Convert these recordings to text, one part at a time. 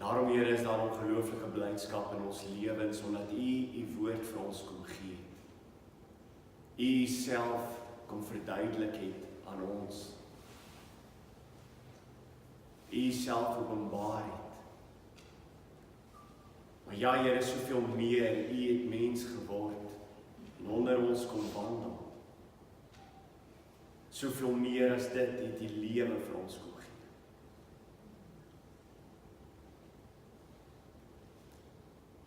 Daarom, Here, is daar ongelooflike blydskap in ons lewens, omdat U woord vir ons kom gee. U self kom verduidelik het aan ons. U self openbaar het. Maar ja, Here, soveel meer, U het mens geword en onder ons kom wandel. Soveel meer as dit het die lewe vir ons kom gee.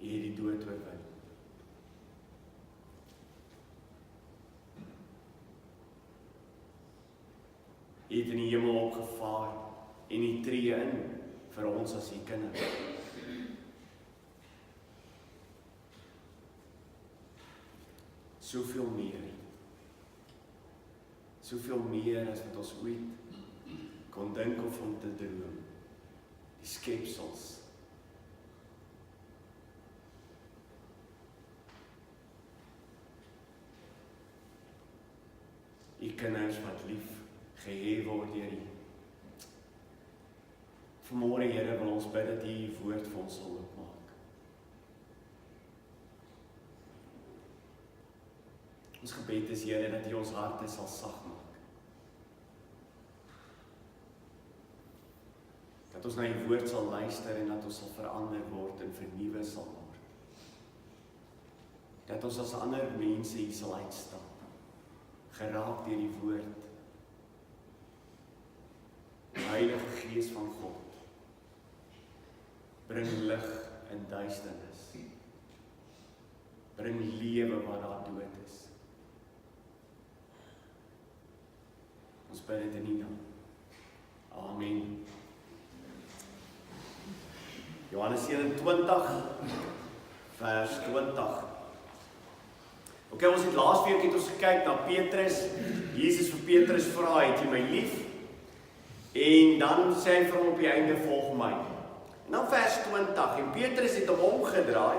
U het die dood oorwin. U het in die hemel opgevaar en U tree in vir ons as U kinders. Soveel meer. Soveel meer as wat ons ooit kon dink of om te droom. Die skepsels. Die kinders wat lief gehê word deur U. Vanmôre, Here, wil ons bid dat U woord vir ons sal oopmaak. Ons gebed is, Here, dat U ons harte sal sag maak. Dat ons na U woord sal luister en dat ons sal verander word en vernuwe sal word. Dat ons as ander mense hier sal uitstap, geraak deur die woord. Die Heilige Gees van God bring lig in duisternis. Bring lewe waar daar dood is. Ons bid dit in U naam. Amen. Johannes 27 vers 20. Okay, ons het laasweek gekyk na Petrus. Jesus vir Petrus vra, het jy my lief? En dan sê hy vir hom op die einde, volg my. En dan vers 20, en Petrus het hom omgedraai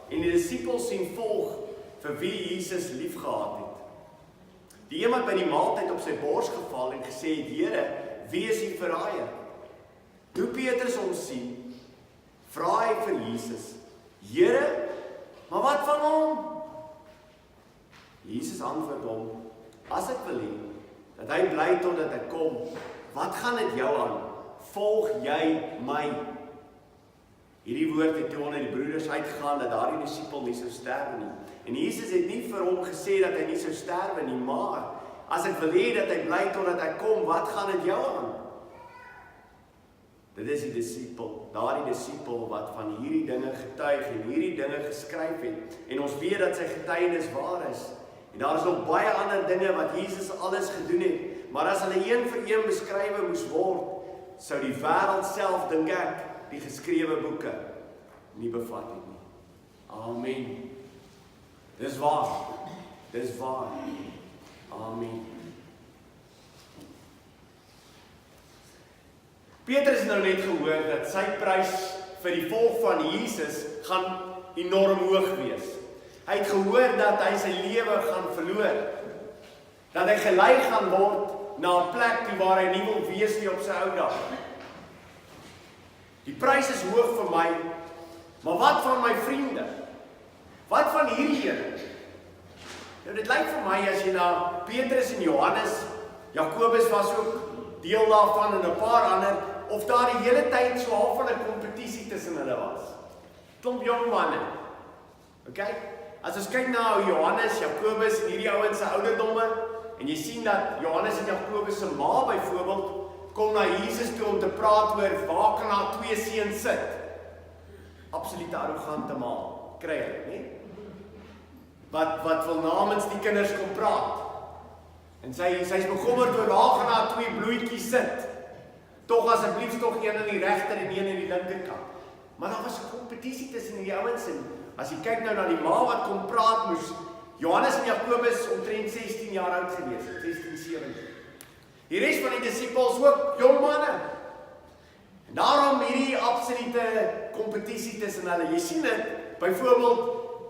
en die disippels sien volg vir wie Jesus lief gehad het. Die een wat by die maaltyd op sy bors geval en gesê het, Here, wie is die verraaier? Toe Petrus hom sien, vra hy vir Jesus, Here, maar wat van hom? Jesus antwoord hom, as ek wil hê, dat hy bly totdat ek kom, wat gaan dit jou aan? Volg jy my? Hierdie woord het toe onder die broeders uitgegaan, dat daardie disipel nie sou sterwe nie. En Jesus het nie vir hom gesê dat hy nie sou sterwe nie, maar, as ek wil hê dat hy bly totdat ek kom, wat gaan dit jou aan? Dit is die disipel, daardie disipel wat van hierdie dinge getuig en hierdie dinge geskryf het, en ons weet dat sy getuienis waar is. En daar is nog baie ander dinge wat Jesus alles gedoen het, maar as hulle een vir een beskrywe moes word, sou die wêreld self, dink ek, die geskrewe boeke nie bevat het nie. Amen. Dis waar. Dis waar. Amen. Petrus het nou net gehoor dat sy prys vir die volg van Jesus gaan enorm hoog wees. Hy het gehoor dat hy sy lewe gaan verloor. Dat hy gelei gaan word na 'n plek toe waar hy nie wil wees nie op sy ou dag. Die prys is hoog vir my, maar wat van my vriende? Wat van hierdie een? Nou dit lyk vir my as jy na Petrus en Johannes, Jakobus was ook deel daarvan en 'n paar ander, of daar die hele tyd so half van 'n kompetisie tussen hulle was. Klomp jong manne. Okay? As ons kyk na Johannes, Jakobus en hierdie ouens se ouderdomme, en jy sien dat Johannes en Jakobus se ma byvoorbeeld kom na Jesus toe om te praat oor waar kan haar 2 seuns sit. Absolute arrogante ma, kry hy, né? Wat wil namens die kinders kom praat. En sy's bekommerd oor waar gaan haar 2 bloetjies sit. Tog asseblief tog een aan die regter en een aan die linkerkant. Maar daar was 'n kompetisie tussen die ouens en as jy kyk nou na die ma wat kom praat, moes Johannes en Jakobus omtrent 16 jaar oud gewees het, 16, 17. Die res van die disippels ook jong manne. En daarom hierdie absolute kompetisie tussen hulle. Jy sien dit byvoorbeeld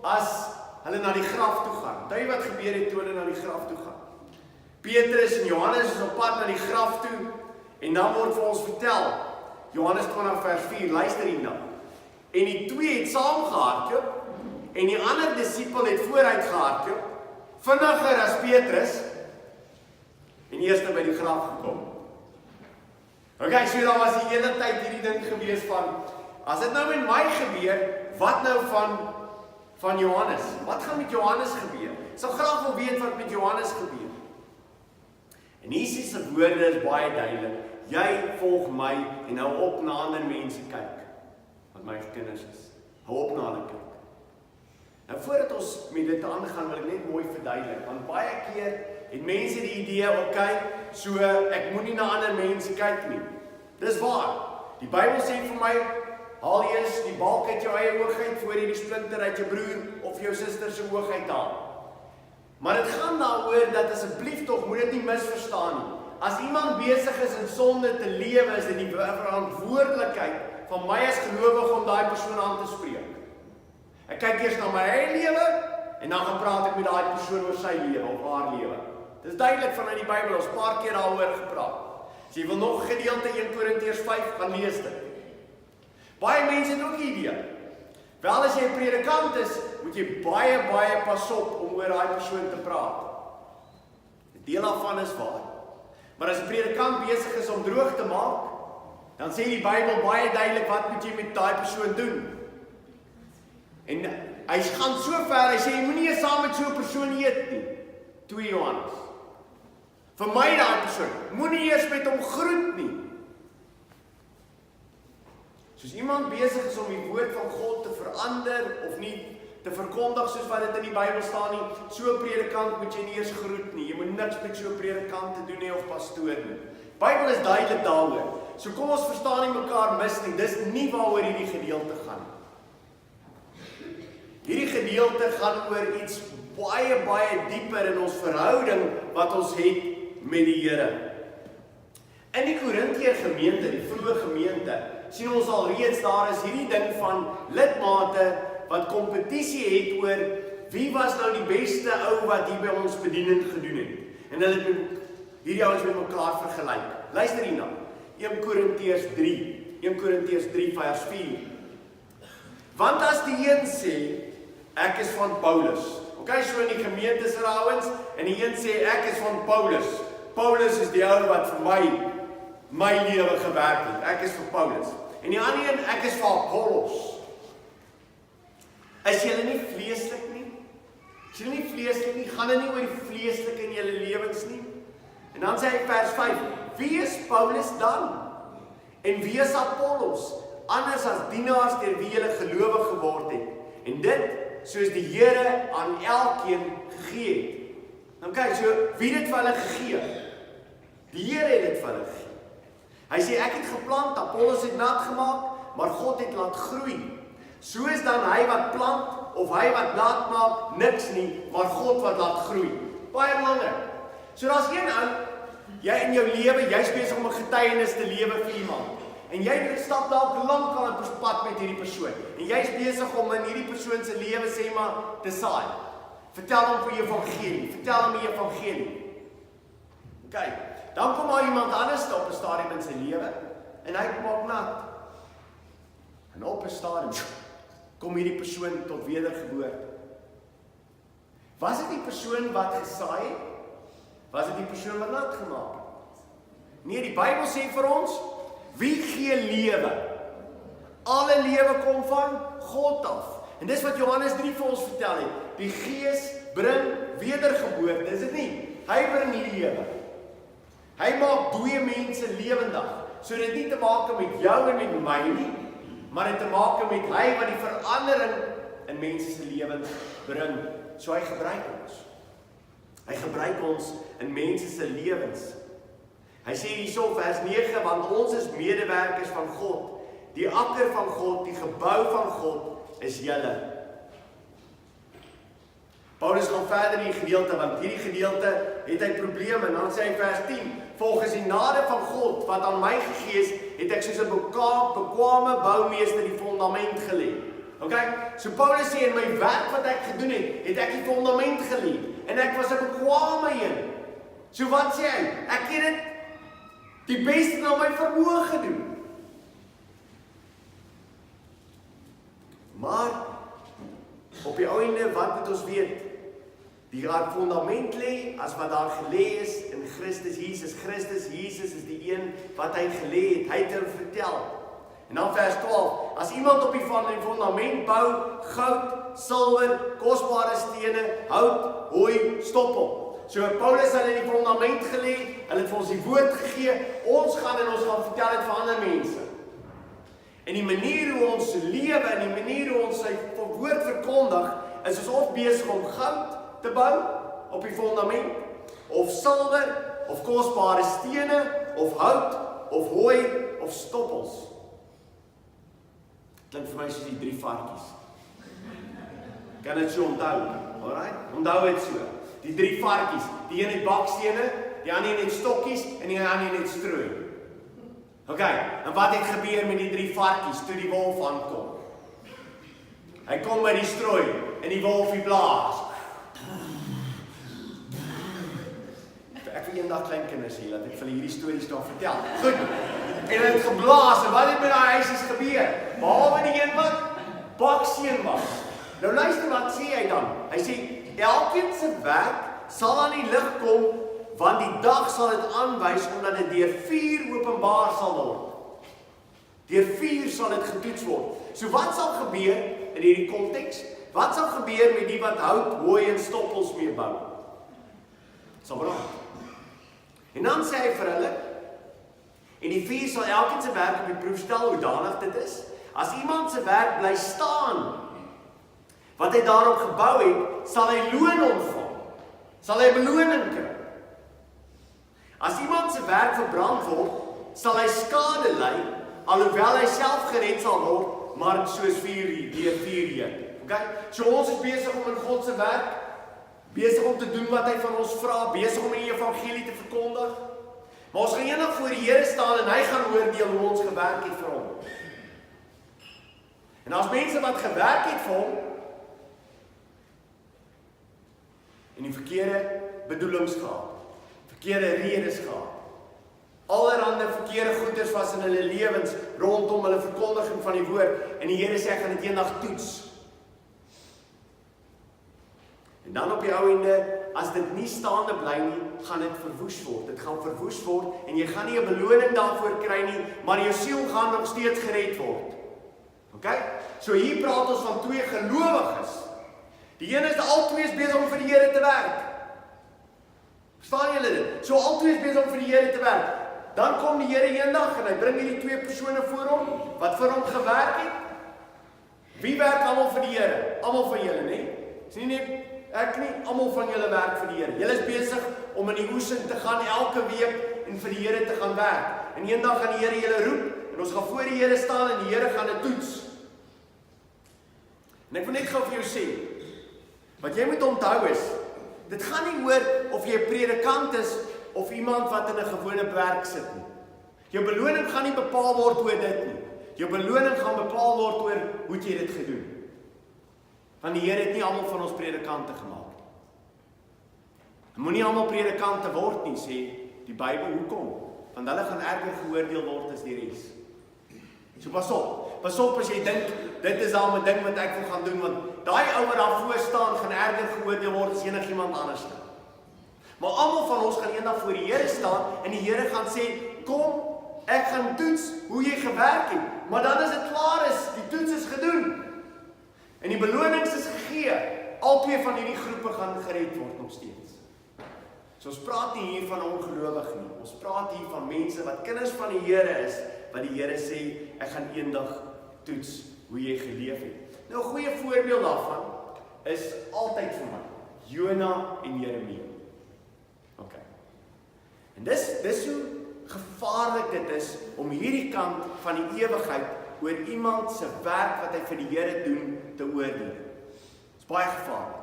as hulle na die graf toe gaan. Onthou wat gebeur het toe hulle na die graf toe gaan. Petrus en Johannes is op pad na die graf toe en dan word vir ons vertel, Johannes 20 vers 4, luister hierna. en die twee het saam gehardloop, en die ander disipel het vooruit gehardloop, vinniger as Petrus, en eerste by die graf gekom. Okay, so daar was die hele tyd hierdie ding gewees van, as dit nou met my gebeur, wat nou van Johannes? Wat gaan met Johannes gebeur? Ek sal graag wil weet wat met Johannes gebeur. En Jesus se woorde is baie duidelik. Jy volg my en hou op na ander mense kyk, wat my kinders is. Hou op na hulle kyk. Nou voordat ons met dit aangaan, wil ek net mooi verduidelik, want baie keer het mense die idee, okay, so ek moet nie na ander mense kyk nie. Dis waar. Die Bybel sê vir my, haal eers die balk uit jou eie oog uit, voor jy die splinter uit jou broer of jou suster se oog uithaal. Maar dit gaan daaroor dat asseblief tog moet dit nie misverstaan nie. As iemand besig is in sonde te lewe, is dit die verantwoordelikheid van my as gelowige om daai persoon aan te spreek. Ek kyk eers na my eie lewe en dan gaan praat ek met daai persoon oor sy lewe of haar lewe. Dit is duidelik vanuit die Bybel, ons 'n paar keer daaroor gepraat. As jy wil nog 'n gedeelte 1 Korintiërs 5 gaan lees dit. Baie mense het ook 'n idee. Wel as jy 'n predikant is, moet jy baie pas op om oor daai persoon te praat. 'n Deel daarvan is waar. Maar as 'n predikant besig is om droog te maak, dan sê die Bybel baie duidelik wat moet jy met daai persoon doen. En hy gaan so ver, hy sê jy moenie eens saam met so 'n persoon eet nie. 2 Johannes. Vermy daai persoon. Moenie eers met hom groet nie. Soos iemand besig is om die woord van God te verander of nie te verkondig soos wat dit in die Bybel staan nie, so 'n predikant moet jy nie eers groet nie. Jy moet niks met so 'n predikant te doen nie of pastoor nie. Bybel is duidelik daaroor. So kom ons verstaan nie mekaar mis nie. Dis nie waaroor hierdie gedeelte gaan. Hierdie gedeelte gaan oor iets baie dieper in ons verhouding wat ons het met die Here. In die Korintiër gemeente, die vroeë gemeente, sien ons al reeds daar is hierdie ding van lidmate wat kompetisie het oor wie was nou die beste ou wat hier by ons bediening gedoen het. En hulle het hierdie ouens met mekaar vergelyk. Luister hierna. 1 Korintiërs 3 vers 4. Want as die een sê ek is van Paulus. Okay, so in die gemeente is daar ouens en die een sê ek is van Paulus. Paulus is die ou wat vir my lewe gewerk het. Ek is vir Paulus. En die ander een, ek is vir Apollos. Is julle nie vleeslik nie? Is julle nie vleeslik nie? Gaan dit nie oor die vleeslike in julle lewens nie? En dan sê hy vers 5, wie is Paulus dan? En wie is Apollos? Anders as dienaars deur wie julle gelowig geword het. En dit soos die Here aan elkeen gegee het. Nou kyk, so wie het dit vir hulle gegee? Die Here het dit vir hulle gegee. Hy sê ek het geplant, Apollos het nat gemaak, maar God het laat groei. So is dan hy wat plant of hy wat nat maak niks nie, maar God wat laat groei. Baie belangrik. So daar's een ou, jy in jou lewe, jy's besig om 'n getuienis te lewe vir iemand. En jy stap dalk lank aan op pad met hierdie persoon. En jy's besig om in hierdie persoon se lewe sê maar te saai. Vertel hom vir die evangelie. Vertel hom die evangelie. Okay. Dan kom maar iemand anders op 'n stadium in sy lewe en hy maak nat. En op 'n stadium kom hierdie persoon tot wedergeboorte. Was dit die persoon wat gesaai het? Was dit die persoon wat nat gemaak het? Nee, die Bybel sê vir ons, wie gee lewe? Alle lewe kom van God af. En dis wat Johannes 3 vir ons vertel het. Die Gees bring wedergeboorte, is dit nie? Hy bring die lewe. Hy maak dooie mense lewendig. So dit nie te maak met jou en met my nie, maar dit te maak met hy wat die verandering in mense se lewens bring. So hy gebruik ons. Hy gebruik ons in mense se lewens. Hy sê hierso vers 9, want ons is medewerkers van God. Die akker van God, die gebou van God is julle. Paulus gaan verder in die gedeelte, want hierdie gedeelte het hy probleme. En dan sê hy vers 10, volgens die genade van God wat aan my gegee is, het ek soos 'n bekwame boumeester die fondament gelê. Okay? So Paulus sê in my werk wat ek gedoen het, het ek die fondament gelê. En ek was 'n bekwame een. So wat sê hy? Ek het dit die beste na my vermoë gedoen. ons weet, die fundament lê, as wat daar gelê is in Christus Jesus. Christus Jesus is die een wat hy gelê het. Hy het vertel. En dan vers 12, as iemand op die fundament bou, goud, silwer, kosbare stene, hout, hooi, stoppel. So Paulus het in die fundament gelê, hulle het vir ons die woord gegee, ons gaan vertel dit vir ander mense. En die manier hoe ons lewe, en die manier hoe ons sy woord verkondig, is ons of besig om goud te bou op die fundament, of silwer, of kosbare stene, of hout, of hooi, of stoppels. Klink vir my soos die 3 varkies. Kan dit so onthou? Alright? Onthou dit so. Die 3 varkies, die een het bakstene, die ander het stokkies, en die ander het strooi. Ok, en wat het gebeur met die 3 varkies, toe die wolf aankom? Hy kom by die strooi, en die wolf die blaas. Ek wil eendag kleinkinders hê, dat ek vir hierdie stories daar vertel. Goed, en hy het geblaas, en wat het met die huisies gebeur? Behalwe die een wat baksteen was. Nou luister wat sê hy dan. Hy sê, elkeen se werk sal aan die lig kom, want die dag sal dit aanwys, omdat dit deur vuur openbaar sal word. Deur vuur sal dit getoets word. So wat sal gebeur in hierdie konteks? Wat sal gebeur met die wat hout, hooi en stoppels mee bou? Sal brand. En dan sê hy vir hulle, en die vuur sal elkeen se werk op die proef stel, hoe danig dit is. As iemand se werk bly staan, wat hy daarop gebou het, sal hy loon ontvang. Sal hy beloning kry. As iemand se werk verbrand word, sal hy skade ly, alhoewel hy self gered sal word, maar soos vuur heen. Okay? So ons is besig om in God se werk, besig om te doen wat hy van ons vra, besig om die evangelie te verkondig. Maar ons gaan eendag voor die Here staan en hy gaan oordeel hoe ons gewerk het vir hom. En as mense wat gewerk het vir hom, en die verkeerde bedoelings gehad, verkeerde redes gehad, allerhande verkeerde goeders was in hulle lewens rondom hulle verkondiging van die woord, en die Here sê, ek gaan dit eendag toets. En dan op die ou ende, as dit nie staande bly nie, gaan dit verwoes word. Dit gaan verwoes word, en jy gaan nie 'n beloning daarvoor kry nie, maar jou siel gaan nog steeds gered word. Ok? So hier praat ons van 2 gelowiges. Die een is albei besig om vir die Here te werk. Verstaan julle dit? So albei besig om vir die Here te werk. Dan kom die Here eendag en hy bring hierdie 2 persone voor hom, wat vir hom gewerk het. Wie werk almal vir die Here? Almal van julle, nê? Is nie net ek nie, almal van julle werk vir die Here. Julle is besig om in die oesing te gaan elke week en vir die Here te gaan werk. En eendag gaan die Here julle roep en ons gaan voor die Here staan en die Here gaan dit toets. En ek wil net gou vir jou sê, wat jy moet onthou is, dit gaan nie oor of jy 'n predikant is of iemand wat in 'n gewone werk sit nie. Jou beloning gaan nie bepaal word oor dit nie. Jou beloning gaan bepaal word oor hoe jy dit gedoen. Want die Here het nie almal van ons predikante gemaak nie. Moenie almal predikante word nie, sê die Bybel. Hoekom? Want hulle gaan erger geoordeel word as die res. So pas op. Pas op as jy dink dit is al 'n ding wat ek wil gaan doen, want daai ou wat daar voor staan gaan erger geoordeel word as enigiemand anders. Maar almal van ons gaan eendag voor die Here staan en die Here gaan sê, kom, ek gaan toets hoe jy gewerk het. Maar dan as dit klaar is, die toets is gedoen. En die belonings is gegee. Albei van hierdie groepe gaan gered word nog steeds. So ons praat nie hier van ongelowig nie. Ons praat hier van mense wat kinders van die Here is, wat die Here sê, ek gaan eendag toets hoe jy geleef het. Nou 'n goeie voorbeeld daarvan is altyd vir my Jona en Jeremia. OK. En dis hoe gevaarlik dit is om hierdie kant van die ewigheid oor iemand se werk wat hy vir die Here doen te oordeel. Dis baie gevaarlik.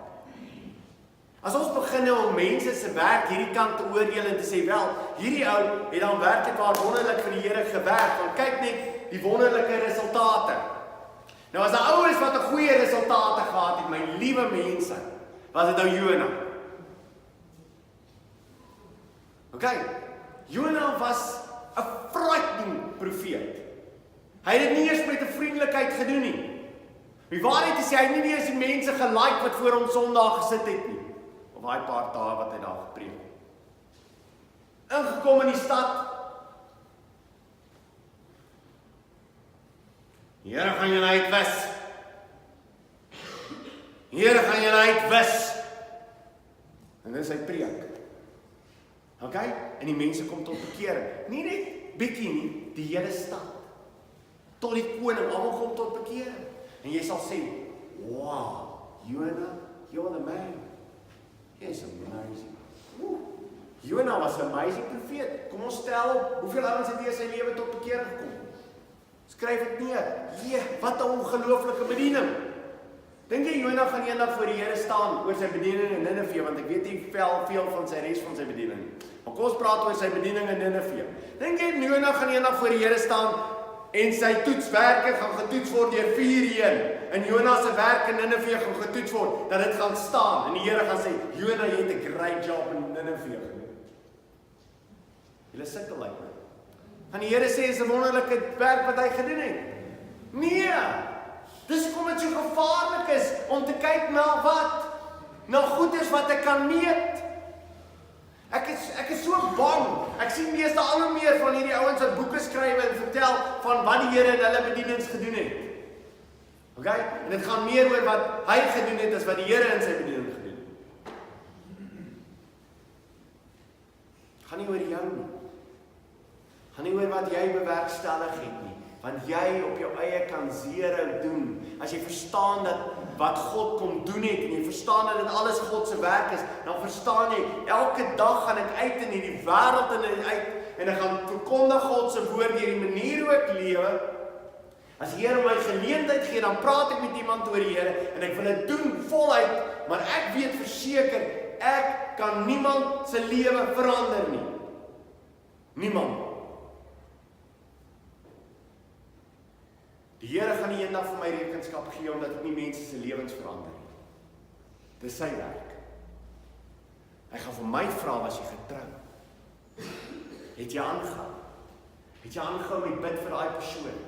As ons begin om mense se werk hierdie kant te oordeel en te sê, wel, hierdie ou het dan werklik waar wonderlik vir die Here gewerk, want kyk net die wonderlike resultate. Nou as 'n ou is wat 'n goeie resultate gehad het, my liewe mense, was dit nou Jona. OK. Jona was 'n frightening profeet. Hy het dit nie eers met 'n vriendelikheid gedoen nie. Die waarheid is, hy het nie eens die mense gelike wat voor hom Sondag gesit het nie. Of hy paar dae wat hy daar gepreek het. Ingekom in die stad. Here gaan julle uitwis. Here gaan julle uitwis. En dis sy preek. OK? En die mense kom tot bekering. Nie net bietjie nie, die hele stad. Tot die koning, almal kom tot bekering. En jy sal sê, wow, Jonah, you're the man. He's amazing. Jonah was 'n amazing profeet. Kom ons stel op, hoeveel ouens het in sy lewe tot bekering gekom? Skryf dit neer. Wat 'n ongelooflike bediening. Dink jy Jonah gaan eendag voor die Here staan oor sy bediening in Ninive, want ek weet nie veel van sy res van sy bediening nie. Maar kom ons praat oor sy bediening in Ninive. Dink jy Jonah gaan eendag voor die Here staan en sy toetswerke gaan getoets word deur vuur heen? En Jonah se werk in Ninive gaan getoets word, dat dit gaan staan en die Here gaan sê, Jonah, jy het 'n great job in Ninive gedoen. Julle sukkel like my. Gaan die Here sê, is 'n wonderlike werk wat hy gedoen het? Nee! Dis hoekom dit so gevaarlik is om te kyk na wat? Na goeders wat ek kan meet. Ek is so bang. Ek sien meeste al hoe meer van hierdie ouens wat boeke skryf en vertel van wat die Here in hulle bedienings gedoen het. OK? En dit gaan meer oor wat hy gedoen het as wat die Here in sy bediening gedoen het. Gaan nie oor jou nie. Gaan nie oor wat jy bewerkstellig het nie. Want jy op jou eie kan zero doen. As jy verstaan dat wat God kom doen het, en jy verstaan dat dit alles God se werk is, dan verstaan jy, elke dag gaan ek uit in hierdie wêreld en ek gaan verkondig God se woord deur die manier hoe ek lewe. As die Here my geleentheid gee, dan praat ek met iemand oor die Here, en ek wil dit doen voluit, maar ek weet verseker, ek kan niemand se lewe verander nie. Niemand. Die Here gaan nie eendag vir my rekenskap gee omdat ek nie mense se lewens verander nie. Dis sy werk. Hy gaan vir my vra, was jy getrou? Het jy aangehou? Het jy aangehou met bid vir daai persoon?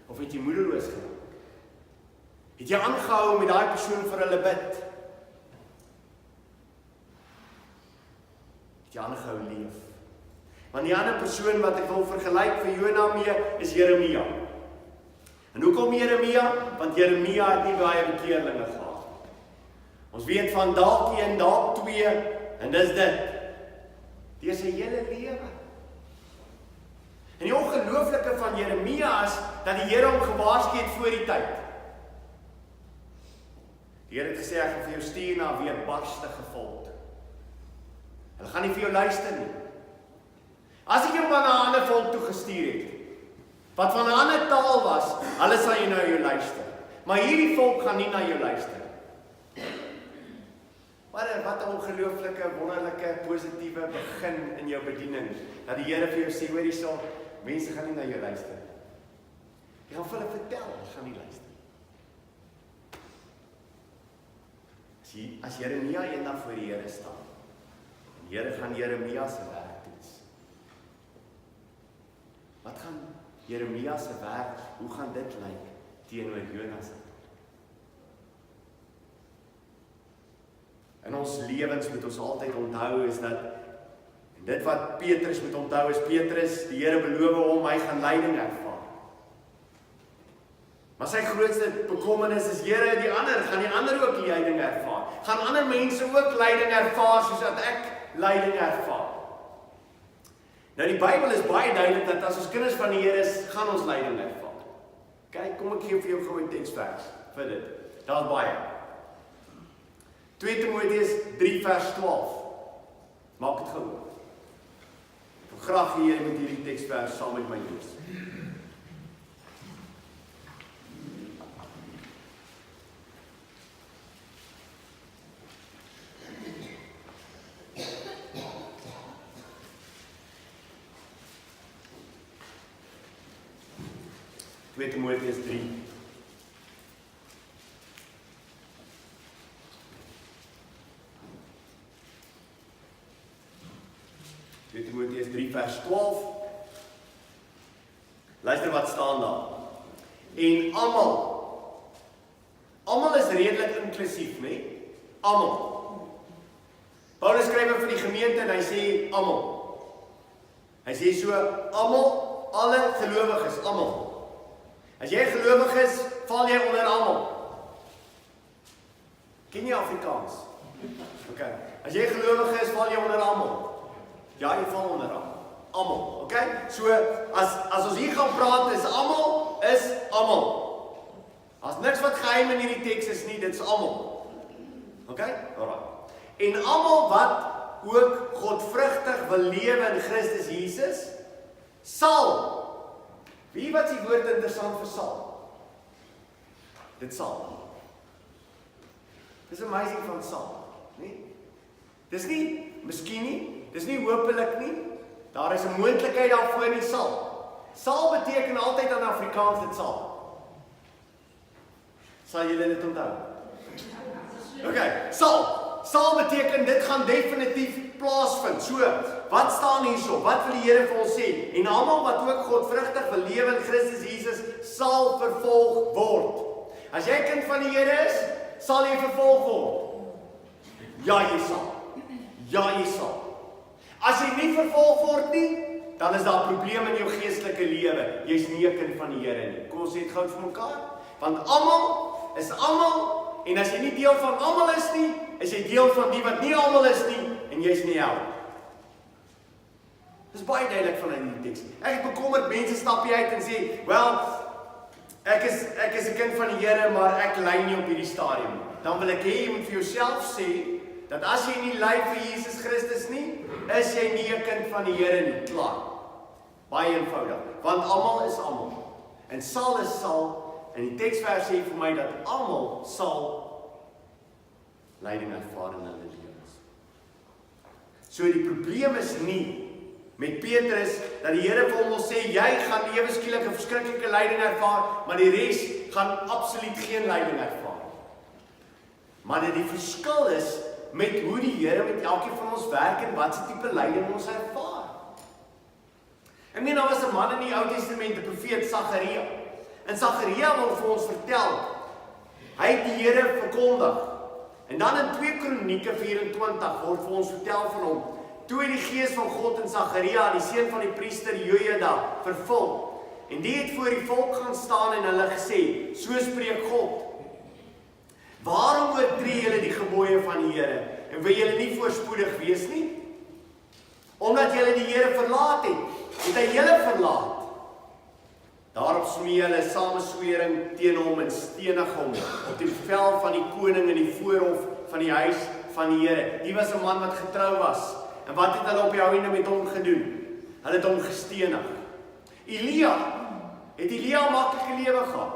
Of het jy moedeloos geraak? Het jy aangehou met daai persoon vir hulle bid? Het jy aangehou leef? Want die ander persoon wat ek wil vergelyk vir Jonah mee is Jeremia. En hoekom Jeremia? Want Jeremia het nie baie bekeerlinge gehad. Ons weet van dalk 1, dalk 2, en dis dit. Deur sy hele lewe. En die ongelooflike van Jeremia is, dat die Here hom gewaarsku het voor die tyd. Die Here het gesê, ek gaan vir jou stuur na 'n weerbarstige volk. Hulle gaan nie vir jou luister nie. As ek jou maar na 'n ander volk toe gestuur het, wat van 'n ander taal was, hulle sal jy na jou luister. Maar hierdie volk gaan nie na jou luister. Wat 'n ongelooflike, wonderlike, positiewe begin in jou bediening. Dat die Here vir jou sê, hoor hierso, mense gaan nie na jou luister. Jy gaan vir hulle vertel, hulle gaan nie luister. As Jeremia eendag voor die Here staan, en die Here gaan Jeremia se werk toets. Wat gaan Jeremia se werk, hoe gaan dit lyk teenoor Jonah se? In ons lewens moet ons altyd onthou is dat, en dit wat Petrus moet onthou is, Petrus, die Here beloof hom, hy gaan lyding ervaar. Maar sy grootste bekommernis is, Here, gaan die ander ook lyding ervaar? Gaan ander mense ook lyding ervaar, soos dat ek lyding ervaar? Nou die Bybel is baie duidelik, dat as ons kinders van die Here is, gaan ons lyding ervaar. Kyk, kom ek gee vir jou gou 'n teksvers vir dit. Daar's baie. 2 Timoteus 3 vers 12. Maak dit gou. Ek wil graag hê jy moet hierdie teksvers saam met my lees. Timoteus 3. Timoteus 3 vers 12. Luister wat staan daar. En almal Almal is redelik inklusief, né? Almal. Paulus skryf vir die gemeente en hy sê almal. Hy sê so, almal, alle gelowiges, almal. As jy gelowig is, val jy onder almal. Ken jy Afrikaans? OK. As jy gelowig is, val jy onder almal. Ja, jy val onder almal. OK? So, as ons hier gaan praat, is almal. As niks wat geheim in hierdie teks is nie, dit is almal. OK? Alright. En almal wat ook godvrugtig wil lewe in Christus Jesus, sal. Wie wat is die woord interessant vir sal? Dit sal. Dis amazing van sal, nie? Dis nie miskien nie, dis nie hopelik nie. Daar is 'n moontlikheid daarvoor nie sal. Sal beteken altyd in Afrikaans dit sal. Sal julle dit onthou? OK, sal. Sal beteken dit gaan definitief plaasvind. So, wat staan hierso? Wat wil die Here vir ons sê? En almal wat ook godvrugtig wil lewe in Christus Jesus sal vervolg word. As jy kind van die Here is, sal jy vervolg word. Ja, jy sal. Ja, jy sal. As jy nie vervolg word nie, dan is daar probleme in jou geestelike lewe. Jy's nie 'n kind van die Here nie. Kom ons sê dit gou vir mekaar. Want almal is almal, en as jy nie deel van almal is nie, is jy deel van die wat nie almal is nie, en jy's nie hel. Dis baie duidelik vanuit die teks. Ek bekommerd mense stap hier uit en sê, wel, ek is 'n kind van die Here, maar ek ly nie op hierdie stadium. Dan wil ek hê jy moet vir jouself sê, dat as jy nie ly vir Jesus Christus nie, is jy nie 'n kind van die Here nie. Klaar. Baie eenvoudig. Want almal is almal. En sal is sal. En die teksvers sê vir my dat almal sal lyding ervaar in hulle lewens. So die probleem is nie met Petrus dat die Here vir hom wil sê jy gaan ewe skielik 'n verskriklike lyding ervaar, maar die res gaan absoluut geen lyding ervaar. Maar dat die verskil is met hoe die Here met elkeen van ons werk en wat se tipe lyding ons ervaar. Ek meen, daar was 'n man in die Ou Testament, 'n profeet Sagaria. En Sagaria wil vir ons vertel, hy het die Here verkondig. En dan in 2 Kronieke 24 word vir ons vertel van hom, toe die gees van God in Sagaria, die seun van die priester Jojada, vervul. En die het voor die volk gaan staan en hulle gesê, so spreek God. Waarom oortree julle die gebooie van die Here en wil julle nie voorspoedig wees nie? Omdat julle die Here verlaat het hy julle verlaat. Daarop smee hulle sameswering teen hom en stenig hom op die bevel van die koning in die voorhof van die huis van die Here. Die was 'n man wat getrou was. En wat het hulle op die einde met hom gedoen? Hulle het hom gestenig. Elia, het Elia 'n maklike lewe gehad?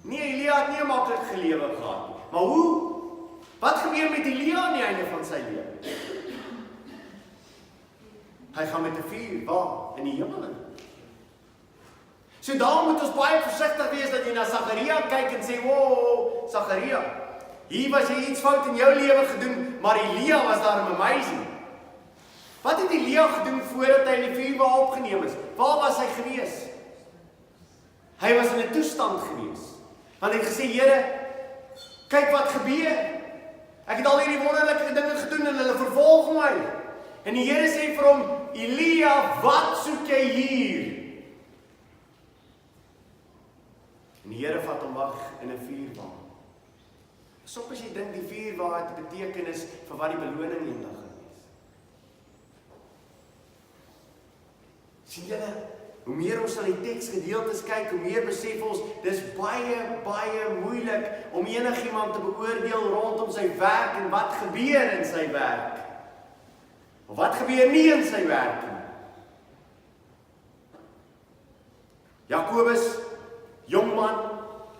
Nee, Elia het nie 'n maklike lewe gehad nie. Maar hoe? Wat gebeur met Elia aan die einde van sy lewe? Hy gaan met 'n vuur waar in die hemel in. So daarom moet ons baie versigtig wees dat jy na Sagaria kyk en sê, wow, Sagaria, hier was jy iets fout in jou lewe gedoen, maar Elia was daar amazing. Wat het Elia gedoen voordat hy in die vuurbaal opgeneem is? Waar was hy gewees? Hy was in 'n toestand gewees. Want hy het gesê, Here, kyk wat gebeur. Ek het al hierdie wonderlike dinge gedoen en hulle vervolg my. En die Here sê vir hom, Elia, wat soek jy hier? En die Here vat hom weg in 'n vuurbaal. Sop as jy dink die vuurbaal het 'n betekenis vir wat die beloning eendag gaan wees. Sien julle, hoe meer ons aan die teksgedeeltes kyk, hoe meer besef ons, dis baie moeilik om enigiemand te beoordeel rondom sy werk en wat gebeur in sy werk. Of wat gebeur nie in sy werk nie. Jakobus, jong man,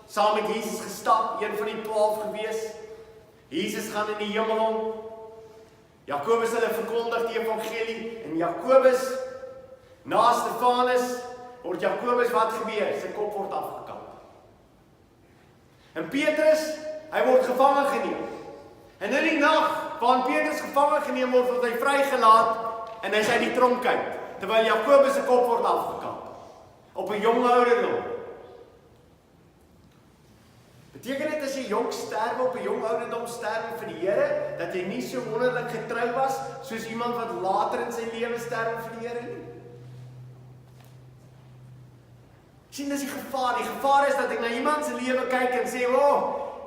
saam met Jesus gestap, een van die 12 gewees. Jesus gaan in die hemel om. Jakobus hulle verkondig die evangelie. En Jakobus, na Stefanus, word Jakobus wat gebeur? Sy kop word afgekap. En Petrus, hy word gevange geneem. En in die nag, waarin Petrus gevange geneem word hy vrygelaat en hy's uit die tronk uit, terwyl Jakobus se kop word afgekap. Op 'n jong ouderdom. Beteken dit as jy jong sterwe op 'n jong ouderdom sterwe vir die Here, dat jy nie so wonderlik getrou was soos iemand wat later in sy lewe sterwe vir die Here nie? Sien, dis die gevaar. Die gevaar is dat ek na iemand se lewe kyk en sê,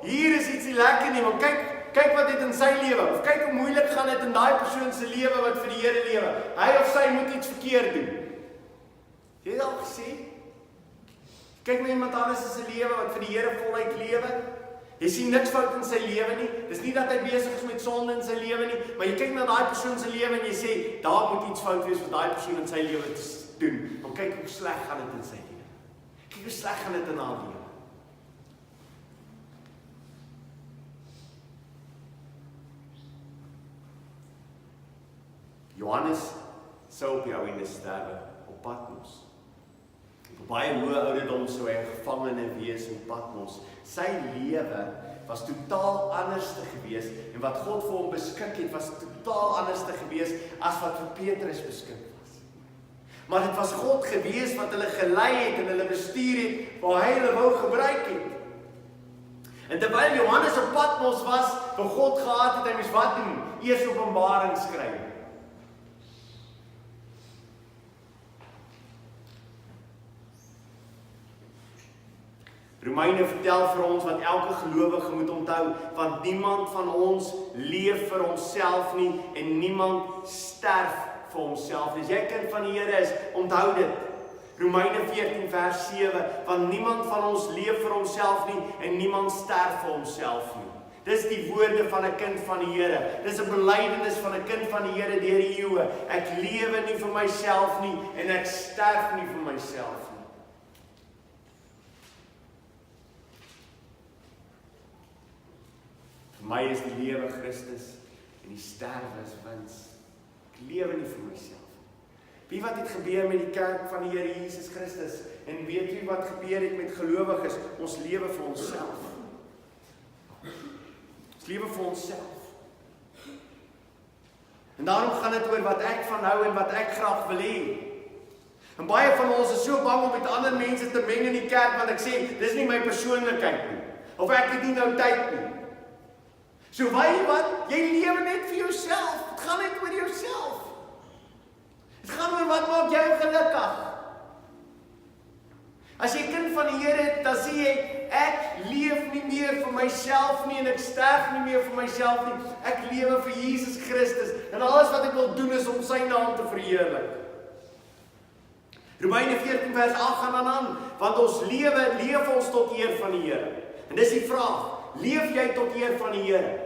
hier is iets nie lekker nie, want kyk wat het in sy lewe, of kyk hoe moeilik gaan dit in daai persoon se lewe wat vir die Here lewe. Hy of sy moet iets verkeerd doen. Jy het al gesê? Kyk na iemand anders in sy lewe wat vir die Here voluit lewe. Jy sien niks fout in sy lewe nie. Dis nie dat hy besig is met sonde in sy lewe nie, maar jy kyk na daai persoon se lewe en jy sê, daar moet iets fout wees wat daai persoon in sy lewe te doen. Want kyk hoe sleg gaan dit in sy lewe. Kyk hoe sleg gaan dit in haar lewe. Johannes sou op die ouende sterwe op Patmos. Op baie hoë ouderdom sou hy 'n gevangene wees in Patmos. Sy lewe was totaal anders te gewees en wat God vir hom beskik het was totaal anders te gewees as wat vir Petrus beskik was. Maar dit was God gewees wat hulle gelei het en hulle bestuur het waar hy hulle wou gebruik het. En terwyl Johannes op Patmos was, vir God gehad het, hy moes wat doen? Eers Openbaring skryf. Romeine vertel vir ons wat elke gelowige moet onthou, want niemand van ons leef vir homself nie en niemand sterf vir homself nie. As jy kind van die Here is, onthou dit. Romeine 14 vers 7, want niemand van ons leef vir homself nie en niemand sterf vir homself nie. Dis die woorde van 'n kind van die Here. Dis 'n belydenis van 'n kind van die Here deur die eeue. Ek lewe nie vir myself nie en ek sterf nie vir myself nie. Vir my is die lewe Christus en die sterwe is wins. Ek lewe nie vir myself. Wie wat het gebeur met die kerk van die Here Jesus Christus? En weet wie wat gebeur het met gelowiges? Ons lewe vir onsself. Ons lewe vir onsself. En daarom gaan dit oor wat ek van hou en wat ek graag wil hê. En baie van ons is so bang om met ander mense te meng in die kerk, want ek sê, dis nie my persoonlikheid nie. Of ek het nie nou tyd nie. So weet wat, jy lewe net vir jouself. Het gaan net oor jouself. Het gaan oor wat maak jou gelukkig. As jy kind van die Here het, dan sê jy, ek leef nie meer vir myself nie en ek sterf nie meer vir myself nie. Ek lewe vir Jesus Christus en alles wat ek wil doen is om sy naam te verheerlik. Romeine 14 vers 8 gaan dan aan, want ons leef ons tot eer van die Here. En dis die vraag, leef jy tot eer van die Here?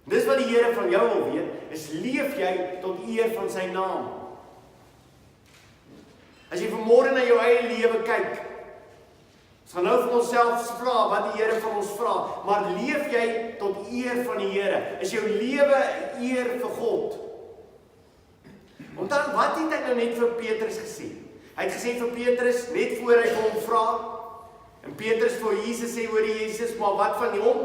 Dis wat die Here van jou wil weet, is leef jy tot eer van sy naam? As jy vanmôre na jou eie lewe kyk, ons gaan nou vir onsself vra wat die Here van ons vra, maar leef jy tot eer van die Here? Is jou lewe eer vir God? Onthou, wat het hy nou net vir Petrus gesê? Hy het gesê vir Petrus, net voor hy vir hom vra, en Petrus vir Jesus sê oor Jesus, maar wat van hom?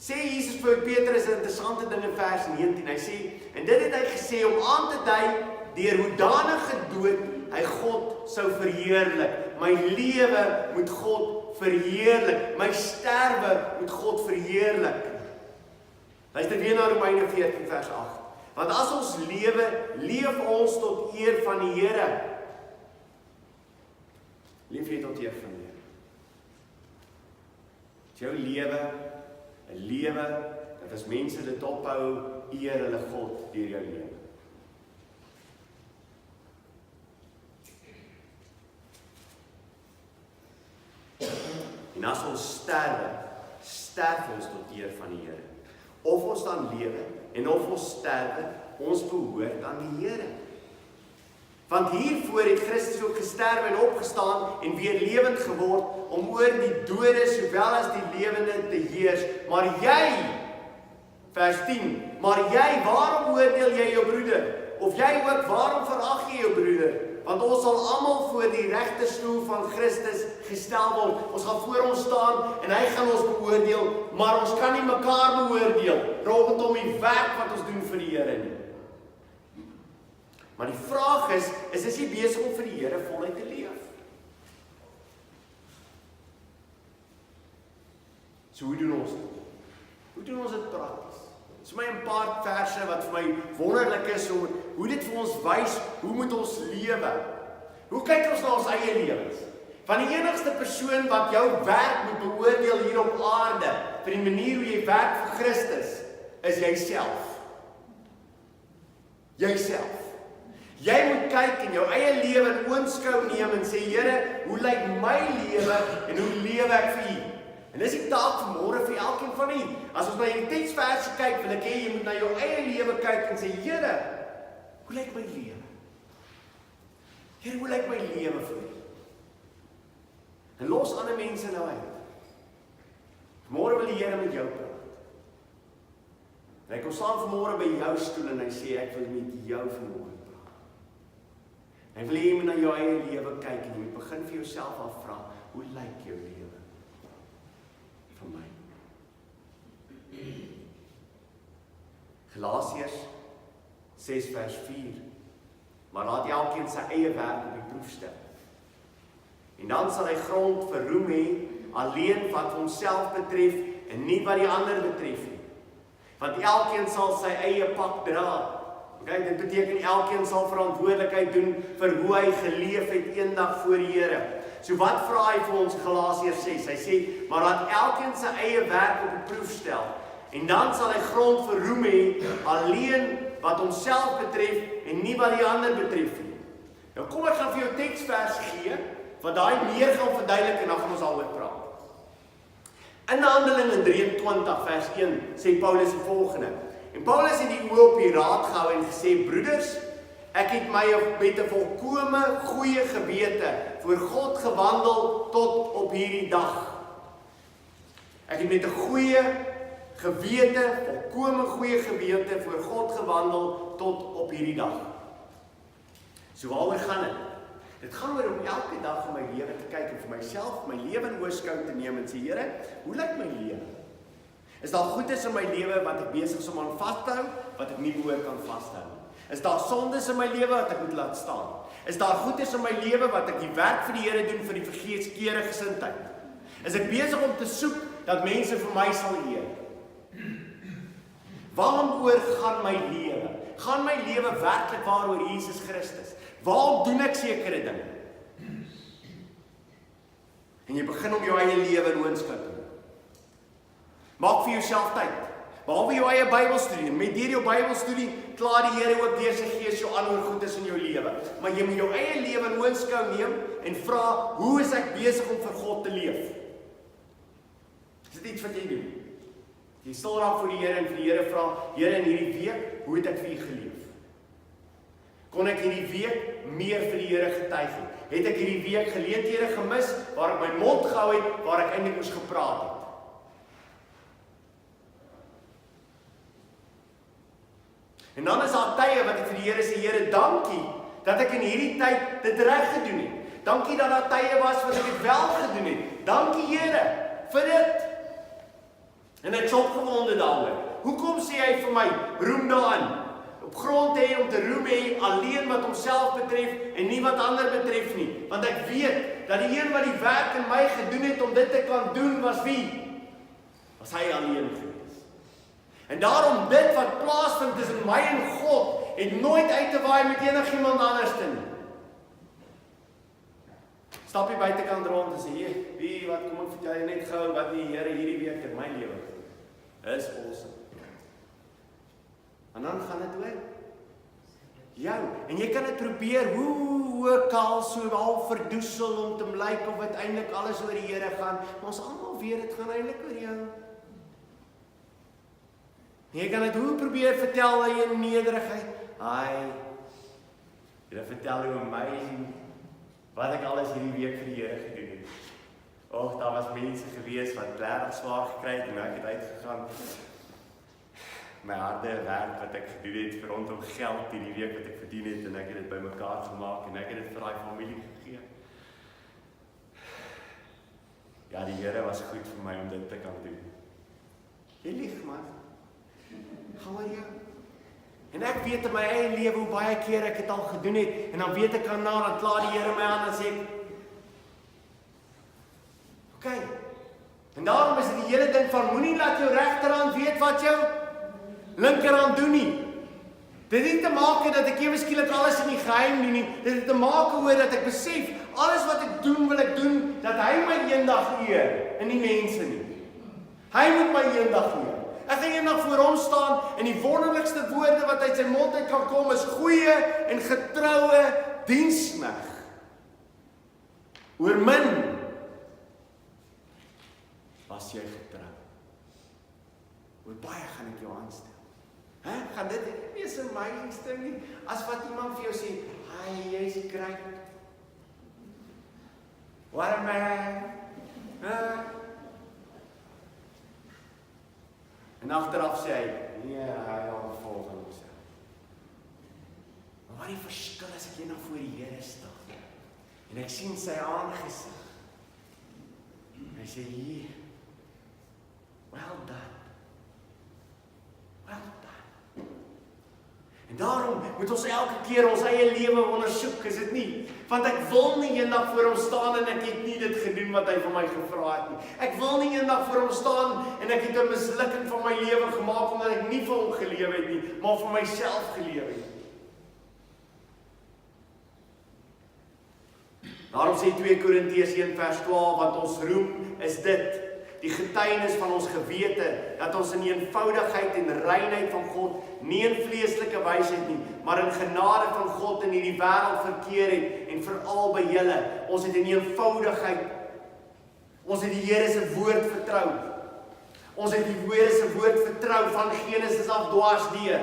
Sê Jesus vir Petrus 'n interessante ding in vers 19. Hy sê, en dit het hy gesê om aan te dui, deur hoedanige dood hy God sou verheerlik. My lewe moet God verheerlik. My sterwe moet God verheerlik. Luister weer na Romeine 14 vers 8. Want as ons lewe, leef ons tot eer van die Here. Leef jy tot eer van die Here? Is jou lewe 'n lewe dat as mense dit ophou, eer hulle God deur jou lewe? En as ons sterf ons tot eer van die Here. Of ons dan lewe en of ons sterwe, ons behoort aan die Here. Want hiervoor het Christus ook gesterf en opgestaan en weer lewend geword om oor die dode sowel as die lewende te heers. Maar jy, vers 10, maar jy, waarom oordeel jy jou broeder? Of jy ook, waarom verag jy jou broeder? Want ons sal almal voor die regterstoel van Christus gestel word. Ons gaan voor hom staan en hy gaan ons beoordeel, maar ons kan nie mekaar beoordeel rondom die werk wat ons doen vir die Here nie. Maar die vraag is jy besig om vir die Here voluit te leef? So hoe doen ons dit? Hoe doen ons dit prakties? Dit is my 'n paar verse wat vir my wonderlik is, hoe dit vir ons wys, hoe moet ons lewe? Hoe kyk ons na ons eie lewens? Van die enigste persoon wat jou werk moet beoordeel hier op aarde, vir die manier hoe jy werk vir Christus, is jouself. Jouself. Jy moet kyk en jou eie lewe in oënskou neem en sê, Here, hoe lyk my lewe en hoe lewe ek vir U? En dis die taak van môre vir elkeen van u. As ons na hierdie teksverse kyk, wil ek hê jy moet na jou eie lewe kyk en sê, Here, hoe lyk my lewe? Here, hoe lyk my lewe vir U? En los ander mense nou uit. Môre wil die Here met jou praat. En hy kom staan vanmôre by jou stoel en hy sê, ek wil met jou vanmôre praat. En hy wil hê jy moet na jou eie lewe kyk en jy moet begin vir jouself afvra, hoe lyk jou lewe? Vir my. Galasiërs 6 vers 4. Maar laat elkeen sy eie werk op die proef stel. En dan sal hy grond vir roem hê, alleen wat homself betref en nie wat die ander betref nie. Want elkeen sal sy eie pak dra. Okay, dit beteken elkeen sal verantwoordelikheid doen vir hoe hy geleef het eendag voor die Here. So wat vra hy vir ons Galasiërs 6? Hy sê, maar laat elkeen sy eie werk op die proef stel. En dan sal hy grond vir roem hê, alleen wat homself betref en nie wat die ander betref nie. Nou kom ek gaan vir jou teksvers gee, wat daai meer gaan verduidelik en dan gaan ons daaroor praat. In Handelinge 23 vers 1 sê Paulus die volgende. En Paulus het die oë op die raad gehou en gesê, broeders, ek het my met 'n volkome goeie gewete voor God gewandel tot op hierdie dag. Ek het met 'n goeie gewete, volkome goeie gewete voor God gewandel tot op hierdie dag. So waaroor gaan dit? Dit gaan oor om elke dag in my lewe te kyk en vir myself, my lewe in oorskou te neem en sê, Here, hoe lyk my lewe? Is daar goedes in my lewe wat ek besig is om aan vas te hou, wat ek nie behoort aan vas te hou? Is daar sondes in my lewe wat ek moet laat staan? Is daar goedes in my lewe wat ek die werk vir die Here doen vir die vergeetskere gesindheid? Is ek besig om te soek dat mense vir my sal eer? Waaroor gaan my lewe? Gaan my lewe werklik waaroor Jesus Christus? Waarom doen ek sekere dinge? En jy begin om jou eie lewe in oënskou te neem. Maak vir jouself tyd. Behalwe jou eie Bybelstudie. Met deur jou Bybelstudie klaar die Here ook deur sy Gees jou aan oor goedes in jou lewe. Maar jy moet jou eie lewe in oënskou neem en vra, hoe is ek besig om vir God te leef? Is dit iets wat jy doen? Jy stil raak voor die Here en vir die Here vra, Here, in hierdie week, hoe het ek vir U geleef? Kon ek hierdie week meer vir die Here getuig het? Het ek hierdie week geleenthede gemis waar ek my mond gehou het, waar ek eintlik moes gepraat het? En dan is daar tye wat ek vir die Here sê, Here, dankie dat ek in hierdie tyd dit reg gedoen het. Dankie dat daar tye was wat ek dit wel gedoen het. Dankie Here vir dit. En ek is opgewonde daaroor. Hoekom sê hy vir my, roem daarin? Op grond hê om te roem hê, alleen wat homself betref en nie wat ander betref nie. Want ek weet dat die een wat die werk in my gedoen het om dit te kan doen, was wie? Was hy alleen gewees. En daarom dit wat plaasvind tussen my en God, het nooit uit te waai met enigiemand anders te nie. Stap jy buitekant rond en sê, wie, wat kom ek vertel jy net gou, wat die Here hierdie week in my lewe gedoen. Is awesome. En dan gaan dit oor jou. En jy kan dit probeer, hoe kaal so al verdoesel om te lyk of uiteindelik alles oor die Here gaan. Maar ons almal weet dit gaan eintlik oor jou. En jy kan dit hoe probeer vertel dat jy in nederigheid. Jy vertel hoe amazing wat ek alles hierdie week vir die Here gedoen het. Daar was mense gewees wat regtig swaar gekry het en ek het uitgegaan. My harde werk wat ek gedoen het vir rondom geld hierdie week wat ek verdien het en ek het dit bymekaar gemaak en ek het dit vir daai familie gegee. Ja, die Here was goed vir my om dit te kan doen. Jy lieg man. Gaan maar jou. En ek weet in my eie lewe hoe baie keer ek dit al gedoen het en dan weet ek aan na, dan klaar die Here my aan en sê ek, okay, En daarom is dit die hele ding van moenie laat jou regterhand weet wat jou linkerhand doen nie. Dit het nie te maak dat ek ewe skielik alles in die geheim doen nie. Dit het te maak oor dat ek besef, alles wat ek doen, wil ek doen, dat hy my eendag eer, en nie mense nie. Hy moet my eendag eer. Ek gaan eendag voor hom staan, en die wonderlikste woorde wat uit sy mond uit kan kom, is goeie en getroue diensknegt. Oor min was jy getrou. Oor baie gaan ek jou aanstel. Gaan dit nie wees 'n amazing nie, as wat iemand vir jou sê, "Hi, jy's great. What a man." En agteraf sê hy, "Nee, hy al volg aan homself." Maar wat die verskil as ek eendag voor die Here staan, en ek sien sy aangesig. Hy sê, "Hier, well done. Well done." En daarom moet ons elke keer ons eie lewe ondersoek, is dit nie? Want ek wil nie eendag voor hom staan en ek het nie dit gedoen wat hy van my gevra het nie. Ek wil nie eendag voor hom staan en ek het 'n mislukking van my lewe gemaak omdat ek nie vir hom gelewe het nie, maar vir myself gelewe het. Daarom sê 2 Korintiërs 1 vers 12, want ons roem is dit, die getuienis van ons gewete, dat ons in die eenvoudigheid en reinheid van God, nie in vleeslike wysheid nie, maar in genade van God in hierdie wêreld verkeer het, en veral by julle. Ons het in die eenvoudigheid, ons het die Here se woord vertrou. Ons het die Here se woord vertrou van Genesis af dwars deur.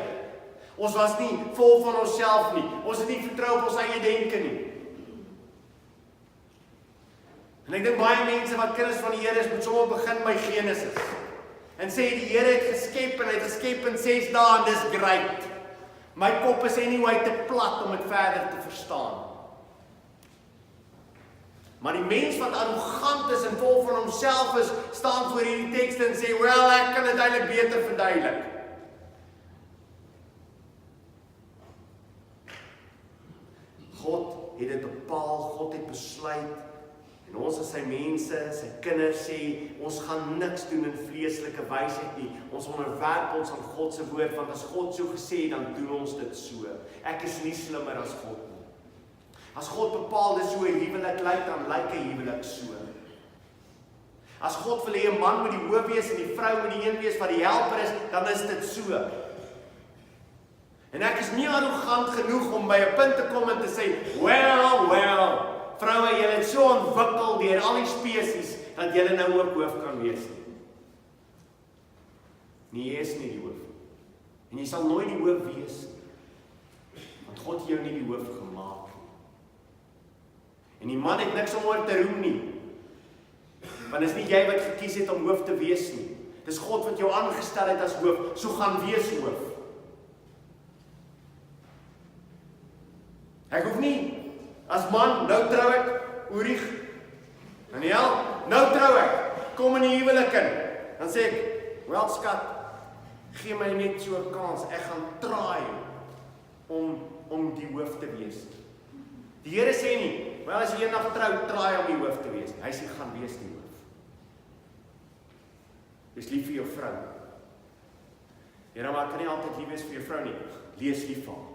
Ons was nie vol van onsself nie. Ons het nie vertrou op ons eie denke nie. En ek dink baie mense wat kinders van die Here is, moet sommer begin by Genesis. En sê die Here het geskep en hy het geskep in 6 dae en dis great. My kop is anyway te plat om dit verder te verstaan. Maar die mens wat arrogant is en vol van homself is, staan voor hierdie tekste en sê, "Wel, ek kan dit eintlik beter verduidelik." God het dit bepaal, God het besluit. En ons as sy mense, sy kinders sê, ons gaan niks doen in vleeslike wysheid nie. Ons onderwerp ons aan God se woord, want as God so gesê het, dan doen ons dit so. Ek is nie slimmer as God nie. As God bepaal dis so 'n huwelik lyk, dan lyk 'n huwelik so. As God wil hê 'n man moet die hoof wees en die vrou moet die een wees wat die helper is, dan is dit so. En ek is nie arrogant genoeg om by 'n punt te kom en te sê, well, vroue, julle het so ontwikkel deur al die spesies, dat julle nou ook hoof kan wees nie. Nee, jy is nie die hoof. En jy sal nooit die hoof wees nie. Want God het jou nie die hoof gemaak nie. En die man het niks om oor te roem nie. Want dis nie jy wat gekies het om hoof te wees nie. Dis God wat jou aangestel het as hoof. So gaan wees hoof. Ek hoef nie as man, nou trou ek, Ulrich, Daniel, nou trou ek, kom in die huwelik in. Dan sê ek, wel skat, gee my net so 'n kans, ek gaan try om die hoof te wees. Die Here sê nie, wel as jy eendag trou, try om die hoof te wees. Hy sê, gaan wees die hoof. Wees lief vir jou vrou. Here, maar ek kan nie altyd lief wees vir jou vrou nie. Lees lief vir haar.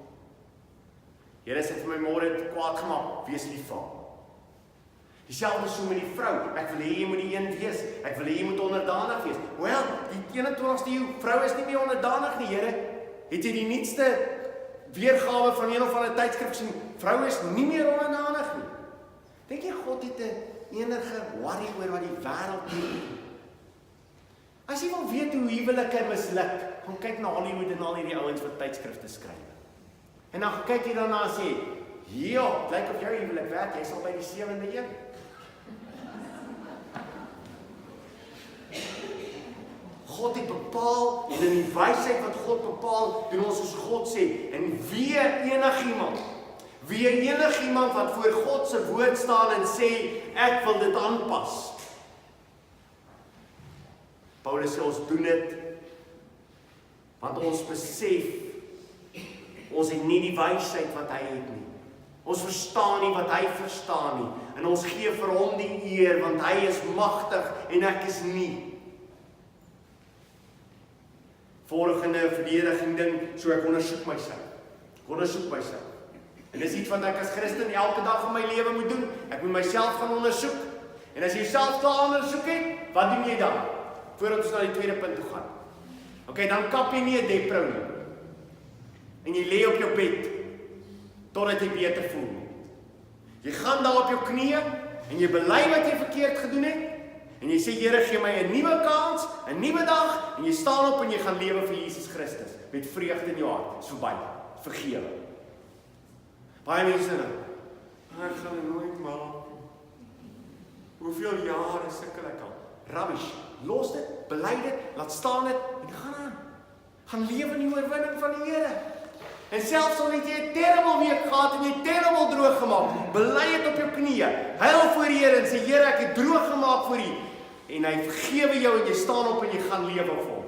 Here sê vir my môre kwaad gemaak, wees lief vir haar. Dieselfde so met die vrou. Ek wil hê jy moet die een wees. Ek wil hê jy moet onderdanig wees. Wel, die 21ste eeu, vrou is nie meer onderdanig nie, Here. Het jy die nuutste weergawe van een of ander tydskrif gesien? Vrou is nie meer onderdanig nie. Dink jy God het 'n enige worry oor wat die wêreld doen? As jy wil weet hoe huwelike misluk, gaan kyk na Hollywood en al hierdie ouens wat tydskrifte skryf. En dan kyk jy daarna en sê, ja, lyk of jou huwelik werk, jy sal by die 7de een. God het bepaal, en in die wysheid wat God bepaal, doen ons soos God sê. En wie enigiemand wat voor God se woord staan en sê, ek wil dit aanpas. Paulus sê, ons doen dit, want ons besef, ons het nie die wysheid wat hy het nie. Ons verstaan nie wat hy verstaan nie. En ons gee vir hom die eer, want hy is magtig en ek is nie. Volgende verdediging ding, so ek ondersoek myself. Ek ondersoek myself. En dis iets wat ek as Christen elke dag van my lewe moet doen. Ek moet myself gaan ondersoek. En as jy jouself klaar ondersoek het, wat doen jy dan? Voordat ons na die tweede punt toe gaan. Okay, dan kap jy nie 'n deprou nie. En jy lê op jou bed, totdat jy beter voel. Jy gaan daar op jou knieë, en jy bely wat jy verkeerd gedoen het, en jy sê, Here, gee my 'n nuwe kans, 'n nuwe dag, en jy staan op en jy gaan lewe vir Jesus Christus, met vreugde in jou hart. Dis verby, vergewe. Baie mense nou, ek gaan dit nooit maak. Hoeveel jare sukkel ek al? Rubbish, los dit, bely dit, laat staan dit, en gaan aan. Gaan lewe in die oorwinning van die Here. En selfs al het jy 'n terrible week gehad en jy terrible droog gemaak, bely dit op jou knieë, huil voor die Here en sê, Here, ek het droog gemaak vir U. En hy vergewe jou en jy staan op en jy gaan lewe vir hom.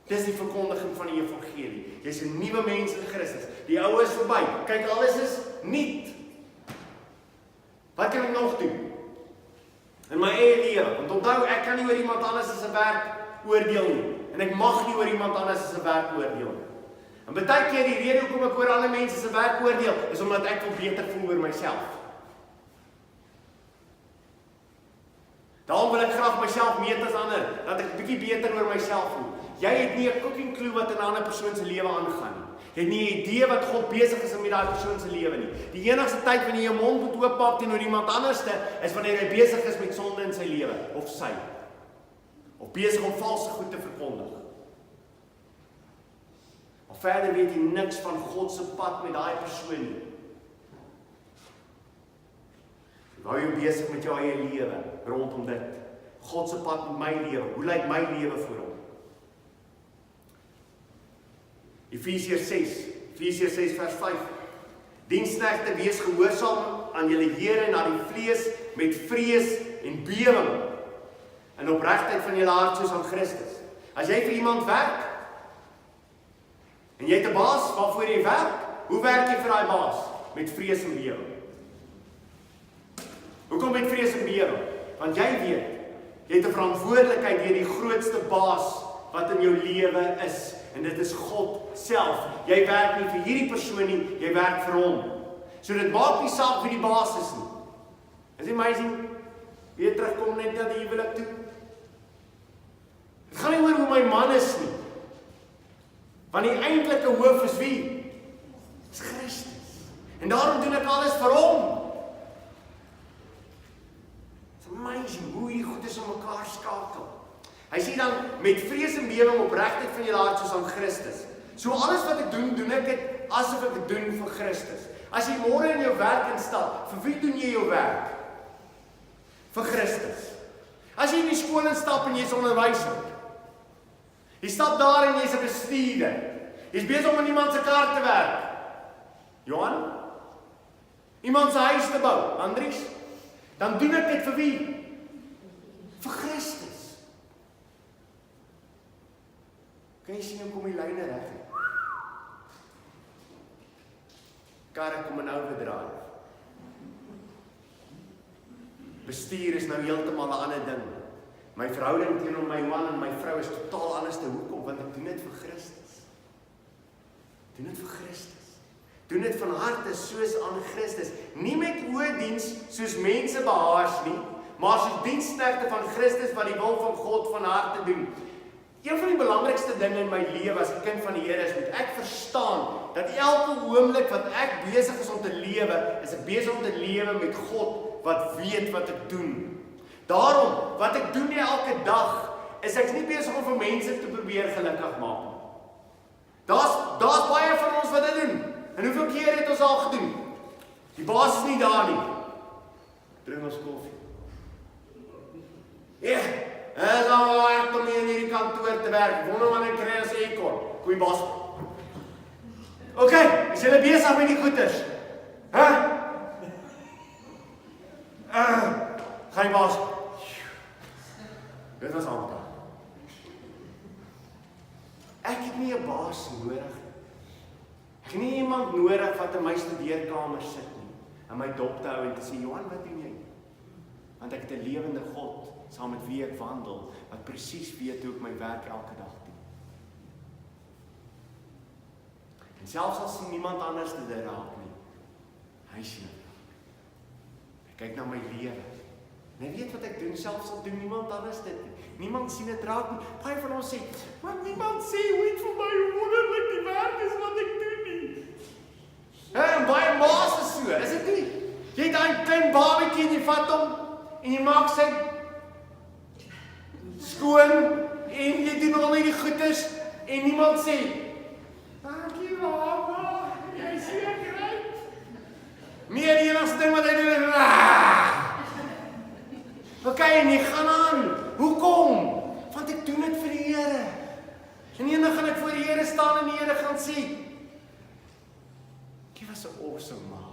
Dis die verkondiging van die evangelie. Jy's 'n nuwe mens in Christus. Die ou is verby. Kyk, alles is nuut. Wat kan ek nog doen? In my eie lewe. Want onthou, ek kan nie oor iemand anders se werk oordeel nie. En ek mag nie oor iemand anders se werk oordeel nie. En baie keer die rede hoekom ek oor ander mense se werk oordeel, is omdat ek wil beter voel oor myself. Daarom wil ek graag myself meet as ander, dat ek bietjie beter oor myself voel. Jy het nie 'n cooking clue wat in 'n ander persoon se lewe aangaan nie. Jy het nie 'n idee wat God besig is met daai persoon se lewe nie. Die enigste tyd wanneer jy jou mond moet oopmaak teenoor iemand anderste, is wanneer hy besig is met sonde in sy lewe, of sy. Of besig om valse goed te verkondig. Maar verder weet jy niks van God se pad met daai persoon nie. Hou jy besig met jou eie lewe rondom dit. God se pad met my lewe. Hoe lyk my lewe vir hom? Efesiërs 6 vers 5. Diensknegte, wees gehoorsaam aan julle Here en aan die vlees met vrees en bewering in opregtheid van julle hart soos aan Christus. As jy vir iemand werk en jy het 'n baas waarvoor jy werk, hoe werk jy vir daai baas? Met vrees en bewering. Hoekom met vrees en bewering? Want jy weet, jy het 'n verantwoordelikheid deur die grootste baas wat in jou lewe is. En dit is God self. Jy werk nie vir hierdie persoon nie, jy werk vir hom. So dit maak nie saak wie die baas is nie. Is it amazing? Weer terugkom net na die huwelik toe. Het gaan nie oor hoe my man is nie. Want die eintlike hoof is wie? Is Christus. En daarom doen ek alles vir hom. It's amazing hoe die goed is om mekaar skakel. Hy sê dan, met vrees en bewering opregtheid van julle hart soos aan Christus. So alles wat ek doen, doen ek dit asof ek dit doen vir Christus. As jy môre in jou werk instap, vir wie doen jy jou werk? Vir Christus. As jy in die skool instap en jy's onderwyser, jy stap daar en jy's 'n bestuurder, jy's besig om in iemand se kar te werk. Johan? Iemand se huis te bou, Andries? Dan doen ek dit vir wie? Vir Christus. Kan jy sien hoe kom die lyne reg? Karre kom in overdrive. Bestuur is nou heeltemal 'n ander ding. My verhouding teenoor my man en my vrou is totaal anders te hoekom, want ek doen dit vir Christus. Doen dit vir Christus. Doen dit van harte soos aan Christus. Nie met oordiens soos mense behaars nie, maar soos diensknegte van Christus wat die wil van God van harte doen. Een van die belangrikste dinge in my lewe as 'n kind van die Here is, moet ek verstaan dat elke oomblik wat ek besig is om te lewe, is ek besig om te lewe met God wat weet wat ek doen. Daarom, wat ek doen elke dag, is ek nie besig om vir mense te probeer gelukkig maak nie. Daar's baie van ons wat dit doen. En hoeveel keer het ons al gedoen? Die baas is nie daar nie. Drink ons koffie. Ja. En dan werk om in hierdie kantoor te werk. Wonder wanneer kry ons 'n ekor. Goeie baas. Okay, is julle besig met die goeders? Hæ? Gaan jy baas? Dit was amper. Ek het nie 'n baas nodig. Ek het nie iemand nodig wat in my studeerkamer sit nie. in my dop te hou en te sê, Johan, wat doen jy? Want ek het 'n lewende God, saam met wie ek wandel, wat presies weet hoe ek my werk elke dag doen. En selfs al sien niemand anders dit raak nie, hy sien dit raak. Ek kyk na my lewe, en hy weet wat ek doen, selfs al doen niemand anders dit nie. Niemand sien dit raak nie. Baie van ons sê, maar niemand sê ooit vir my hoe wonderlik die werk is wat ek doen nie. En baie ma's is so, is dit nie? Jy het daai klein babatjie en jy vat hom en jy maak sy skoon en jy doen al hierdie goeders en niemand sê, dankie mama, jy is seker. Nee, die enigste ding wat hy doen is, ok, en jy gaan aan. Hoekom? Want ek doen dit vir die Here. En eendag gaan ek voor die Here staan en die Here gaan sê, jy was 'n awesome ma.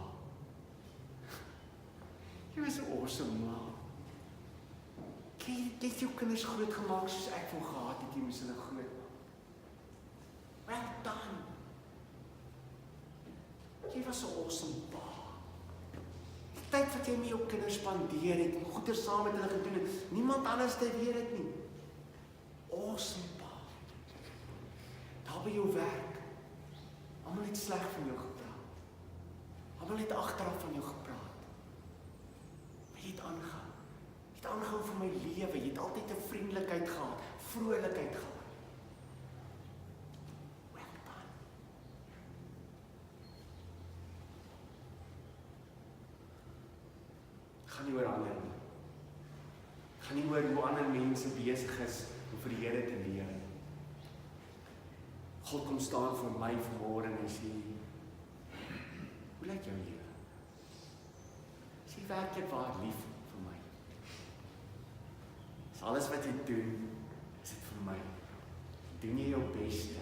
Jy was 'n awesome ma. Jy het jou kinders groot gemaak soos ek wou gehad het, jy moes hulle groot maak. Well done. Jy was 'n awesome pa. Die tyd wat jy met jou kinders spandeer het, en goeie saam met hulle gedoen het, niemand anders te weet dit nie. Awesome pa. Daar by jou werk, almal het sleg van jou gepraat. Almal het agteraf van jou gepraat. Maar jy het aangaan. Jy het aangehou vir my lewe, jy het altyd 'n vriendelikheid gehad, vrolikheid gehad. Well done. Gaan nie oor ander nie. Gaan nie oor hoe ander mense besig is om vir die Here te lewe. God kom staan vir my vanmôre en hy sê, hoe lyk jou lewe? Is jy werklik waar lief vir my? Is alles wat jy doen, is dit vir my? Doen jy jou beste?